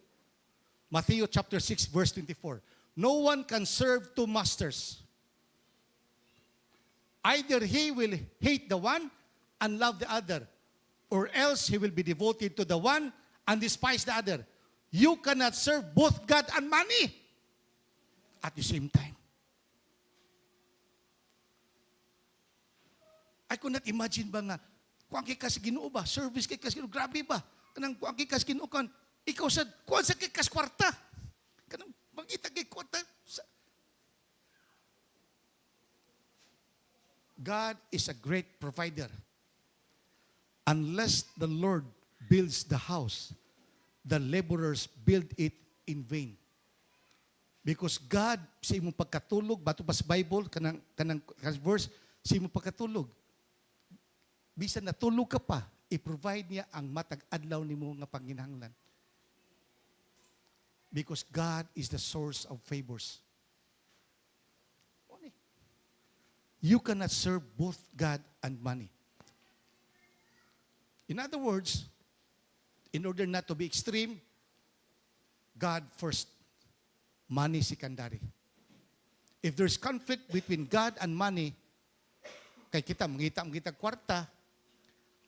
S1: Matthew chapter 6, verse 24. No one can serve two masters. Either he will hate the one and love the other, or else he will be devoted to the one and despise the other. You cannot serve both God and money at the same time. I could not imagine ba nga, kung kay kas Ginoo ba, service kay kas Ginoo, grabe ba? Kanang kung kay kas Ginoo kan, ikaw sa kuan sa kay kas kwarta. Kanang mangita kay kwarta. God is a great provider. Unless the Lord builds the house, the laborers build it in vain. Because God, sa imong pagkatulog, bato pa sa Bible, kanang verse, sa imong pagkatulog, bisan natulog ka pa, i-provide niya ang matag-adlaw nimo nga panginahanglan. Because God is the source of favors. You cannot serve both God and money. In other words, in order not to be extreme, God first, money secondary. If there's conflict between God and money, kay kita, mangita kwarta,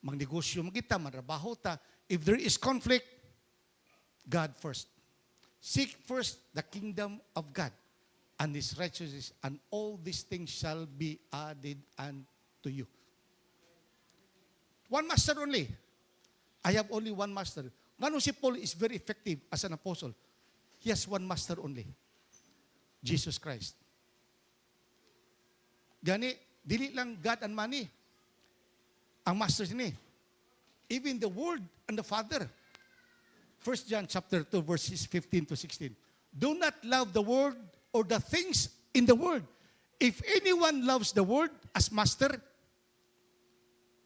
S1: mangnegosyo kita, manrabaho ta, if there is conflict, God first. Seek first the kingdom of God and His righteousness, and all these things shall be added unto you. One master only. I have only one master. Ngano si Paul is very effective as an apostle. He has one master only. Jesus Christ. Gani, dili lang God and money. Ang master ni. Even the world and the Father. 1 John chapter 2 verses 15 to 16. Do not love the world or the things in the world. If anyone loves the world as master,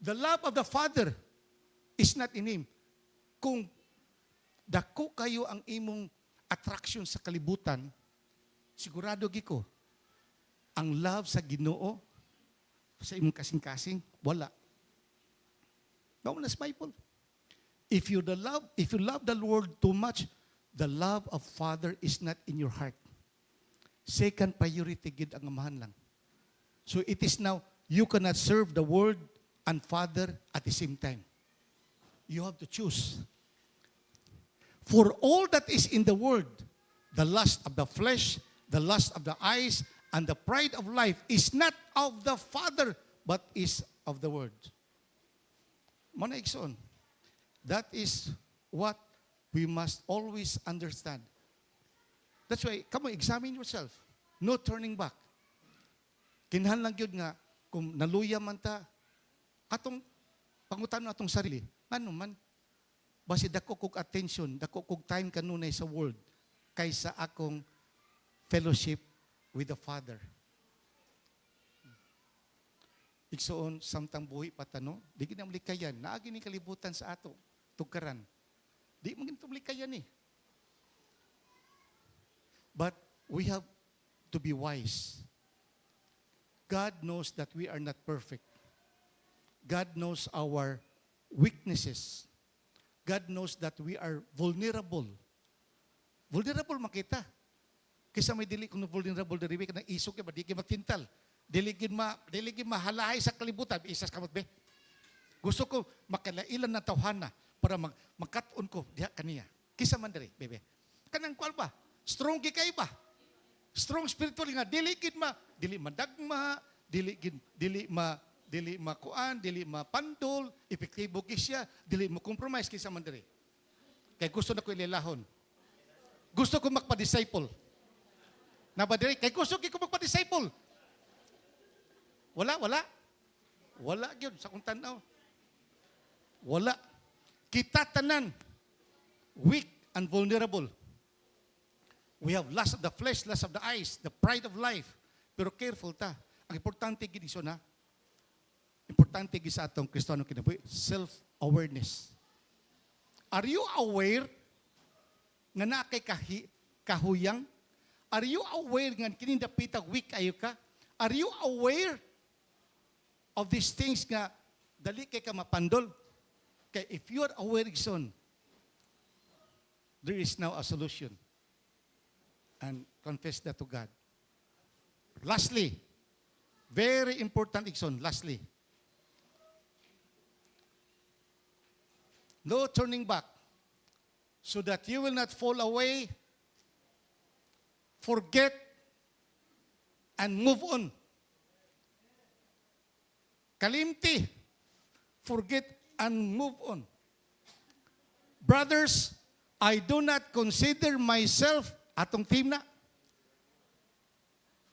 S1: the love of the Father is not in him. Kung dako kayo ang imong attraction sa kalibutan, sigurado giko, ang love sa Ginoo sa imong kasing-kasing, wala. Mao na sa Bible. If you love the Lord too much, the love of Father is not in your heart. Second priority gid ang amahan lang. So it is now, you cannot serve the world and Father at the same time. You have to choose. For all that is in the world, the lust of the flesh, the lust of the eyes, and the pride of life is not of the Father, but is of the world. Mana igsoon. That is what we must always understand. That's why, come on, examine yourself. No turning back. Kinahanglan gyud nga, kung naluya man ta, atong pangutan atong sarili, ano man, basi dako kog attention, dako kog time kanunay sa world, kaysa akong fellowship with the Father. Igsoon, samtang buhi patano, di ginam likayan, naagi ni kalibutan sa ato, tugkaran. Di mo ginitong likayan eh. But we have to be wise. God knows that we are not perfect. God knows our weaknesses. God knows that we are vulnerable. Vulnerable makita. Kisa may dili kung vulnerable diri ka nang isog ka ba di ka matintal. Diligid mahalahay sa kalibutan isas kamot be. Gusto ko makalailan na tawhana para magkat-on ko diha kaniya. Kisa man diri bebe. Kanang kwal ba? Strong gikay ba? Strong spiritual nga dili madagma, dili makuan, dili mapandol, epektibo kisya, dili mo compromise kisa man diri. Kay gusto na ko ililahon. Gusto ko magpa-disciple. Na ba diri? Kay gusto ko magpa-disciple. Wala gyud sa kung tanaw. Wala. Kita tanan weak and vulnerable. We have lust of the flesh, lust of the eyes, the pride of life. Pero careful ta. Ang importante gid iso na. Importante gid sa atong Kristiyano kinabuhi, self-awareness. Are you aware nga naa kay kahuyang? Are you aware nga kini dapita weak ayo ka? Are you aware of these things nga dali kay ka mapandol? Kay if you are aware son, there is now a solution. And confess that to God. Lastly, very important Ikson, lastly, no turning back so that you will not fall away, forget, and move on. Kalimti, forget and move on. Brothers, I do not consider myself atong team na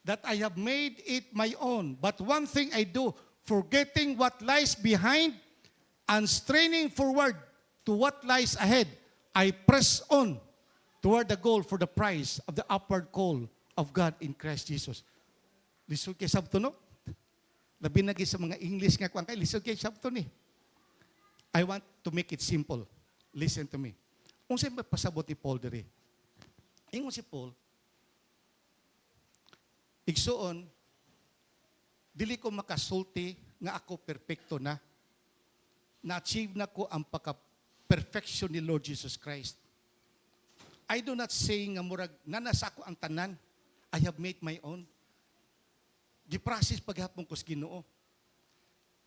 S1: that I have made it my own. But one thing I do, forgetting what lies behind and straining forward to what lies ahead, I press on toward the goal for the prize of the upward call of God in Christ Jesus. Lisod kay sabto no? Labi na sa mga English nga kuan kay lisod kay sabto ni. I want to make it simple. Listen to me. Unsay pasabot ni Paul diri? Ingon si Paul, igsuon, dili ko makasulti nga ako perpekto na. Na-achieve na ko ang pagka-perfection ni Lord Jesus Christ. I do not say nga murag, nanasa ko ang tanan, I have made my own. Giprasis paghapon ko sa Ginoo.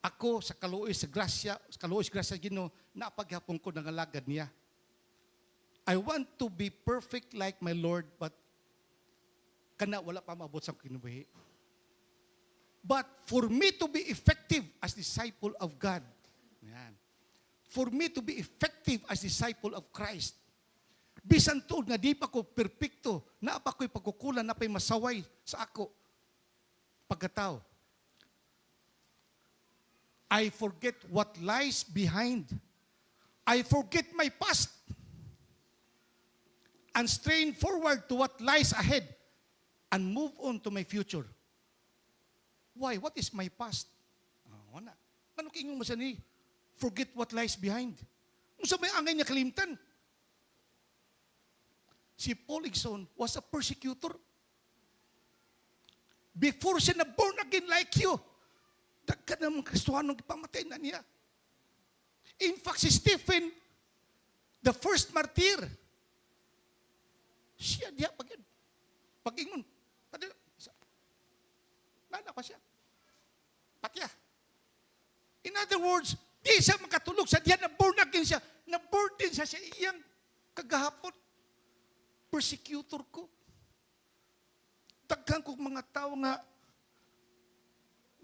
S1: Ako sa kaluoy sa grasya Ginoo, napaghapon ko nangalagad niya. I want to be perfect like my Lord, but kana wala pa maabot sa kinabuhi. But for me to be effective as disciple of God, yan. For me to be effective as disciple of Christ, bisan tuod nga di pa ko perpekto, na pa ko'y pagkukulan, na pa'y masaway sa ako pagkatao. I forget what lies behind. I forget my past. And strain forward to what lies ahead and move on to my future. Why? What is my past? Wala. Ano kayong mo sa ni? Forget what lies behind. Kung sa may angay niya kalimtan. Si Paul Igson was a persecutor. Before siya na born again like you, dagkan ng Kristohanong ipamatay na niya. In fact, si Stephen, the first martyr, siya diya pag-ingon. Nana pa siya. Patya. In other words, di siya makatulog sa diyan, na-born again siya. Na-born din siya iyang kagahapon. Persecutor ko. Daghan kong mga tao nga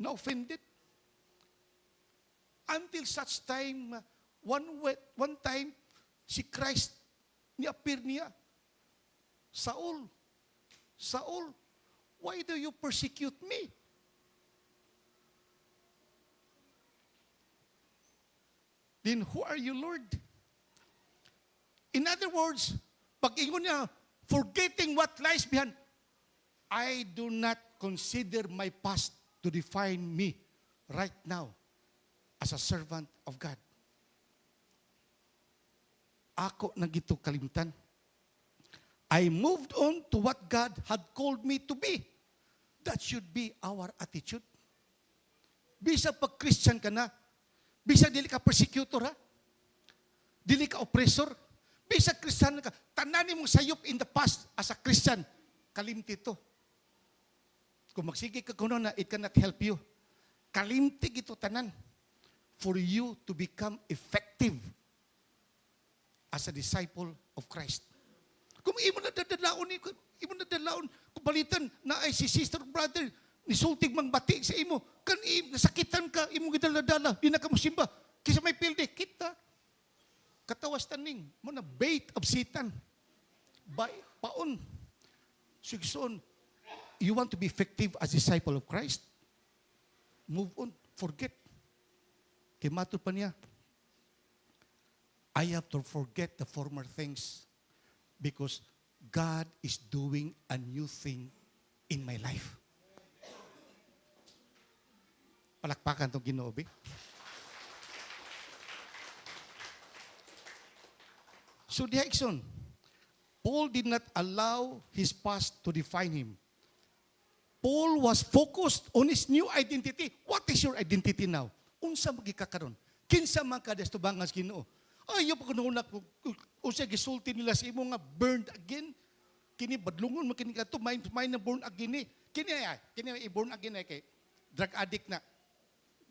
S1: na-offended. Until such time, one time, si Christ, ni-appear niya, Saul, Saul, why do you persecute me? Then who are you, Lord? In other words, pag-ingon niya, forgetting what lies behind, I do not consider my past to define me right now as a servant of God. Ako na gito kalimtan. I moved on to what God had called me to be. That should be our attitude. Bisa pag Christian ka na, bisa dili ka persecutor ha, dili ka oppressor, bisa Christian ka, tananin mong sayop in the past as a Christian, kalimti to. Kung magsige ka kuno na, it cannot help you. Kalimti ito tanan for you to become effective as a disciple of Christ. Kung imo na dadalaon, kung balitan na ay si sister brother, nisultig mang bati sa imo, kan nasakitan ka, imong gidala-dala, di na ka musimba, kisa may pilde, kita. Katawas taning, mo na bait of Satan. Paon. Sigson, you want to be effective as disciple of Christ? Move on, forget. Kay matud pa niya, I have to forget the former things because God is doing a new thing in my life. Palakpakan itong Ginoo, be. So, Diakson, Paul did not allow his past to define him. Paul was focused on his new identity. What is your identity now? Unsa magikakaron? Kinsa man ka destubangan sa Ginoo? Ayaw pa kuno na usa gisulti nila sa imo nga burned again. Kini badlungon man kini kadto may na born again ni. Kini i-born again ay kay drug addict na.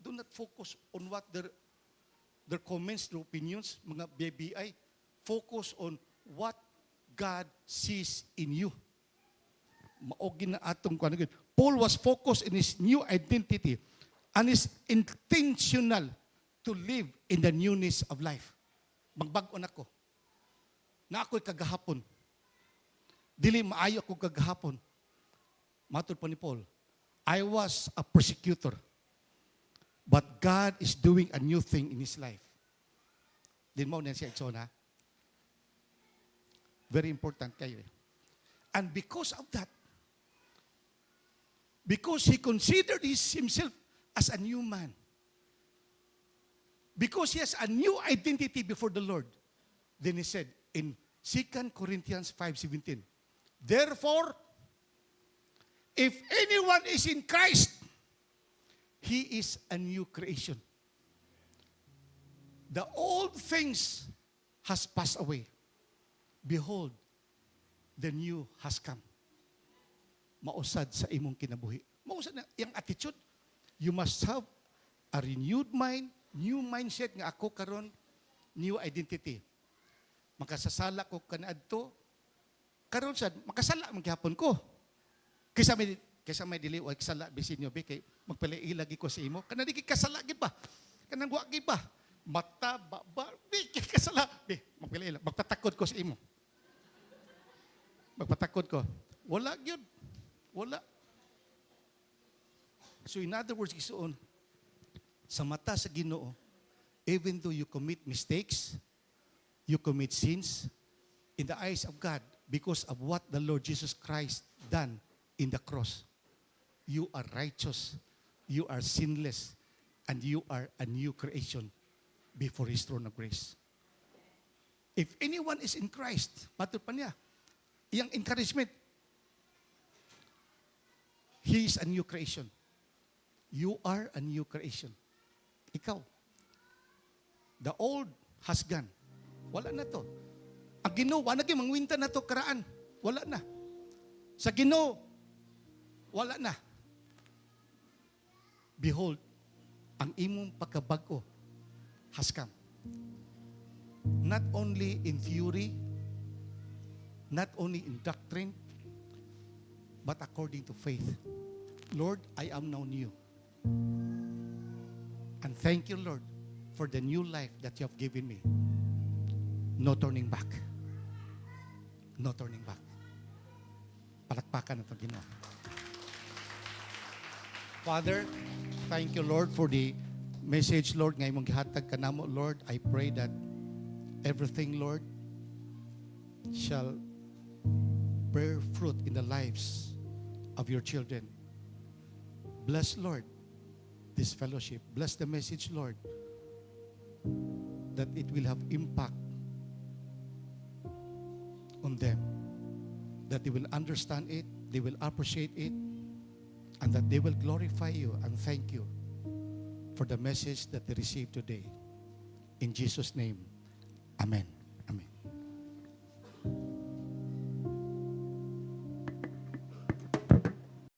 S1: Do not focus on what their comments, their opinions, mga BBI. Focus on what God sees in you. Maogi na atong kuan. Paul was focused in his new identity and is intentional to live in the newness of life. Magbago na ko. Na ako'y kagahapon. Dili maayo ako kagahapon. Matod pa ni Paul, I was a persecutor. But God is doing a new thing in his life. Din mo na siya iksona. Very important kayo. And because of that, because he considered himself as a new man, because he has a new identity before the Lord, then he said in 2 Corinthians 5:17, therefore, if anyone is in Christ, he is a new creation. The old things has passed away. Behold, the new has come. Mausad sa imong kinabuhi. Mausad na yung attitude. You must have a renewed mind, new mindset nga ako karon, new identity. Makasasala ko kanaadto, karon sad makasala man gihapon ko. Kaysa may dili wa kasala bisin nyo be kay magpalai lagi ko sa imo. Kana di kasala gid ba? Kanang wa gid ba? Mata ba di kasala be magpalai magpatakod ko sa imo. Magpatakod ko. Wala gyud. Wala. So in other words, isuon, sa mata sa Ginoo, even though you commit mistakes, you commit sins, in the eyes of God, because of what the Lord Jesus Christ done in the cross, you are righteous, you are sinless, and you are a new creation before His throne of grace. If anyone is in Christ, patut pa niya, iyang encouragement, he is a new creation. You are a new creation. Ikaw. The old has gone. Wala na to. Ang Ginoo, wala na mangwinta na to karaan. Wala na. Sa Ginoo, wala na. Behold, ang imong pagkabago has come. Not only in theory, not only in doctrine, but according to faith. Lord, I am now new. And thank you, Lord, for the new life that you have given me. No turning back. No turning back. Palakpakan na ito, Ginoo. Father, thank you, Lord, for the message, Lord, ngay mong gihatag ka namo, Lord. I pray that everything, Lord, shall bear fruit in the lives of your children. Bless, Lord, this fellowship. Bless the message, Lord, that it will have impact on them, that they will understand it, they will appreciate it, and that they will glorify you and thank you for the message that they received today. In Jesus' name, amen.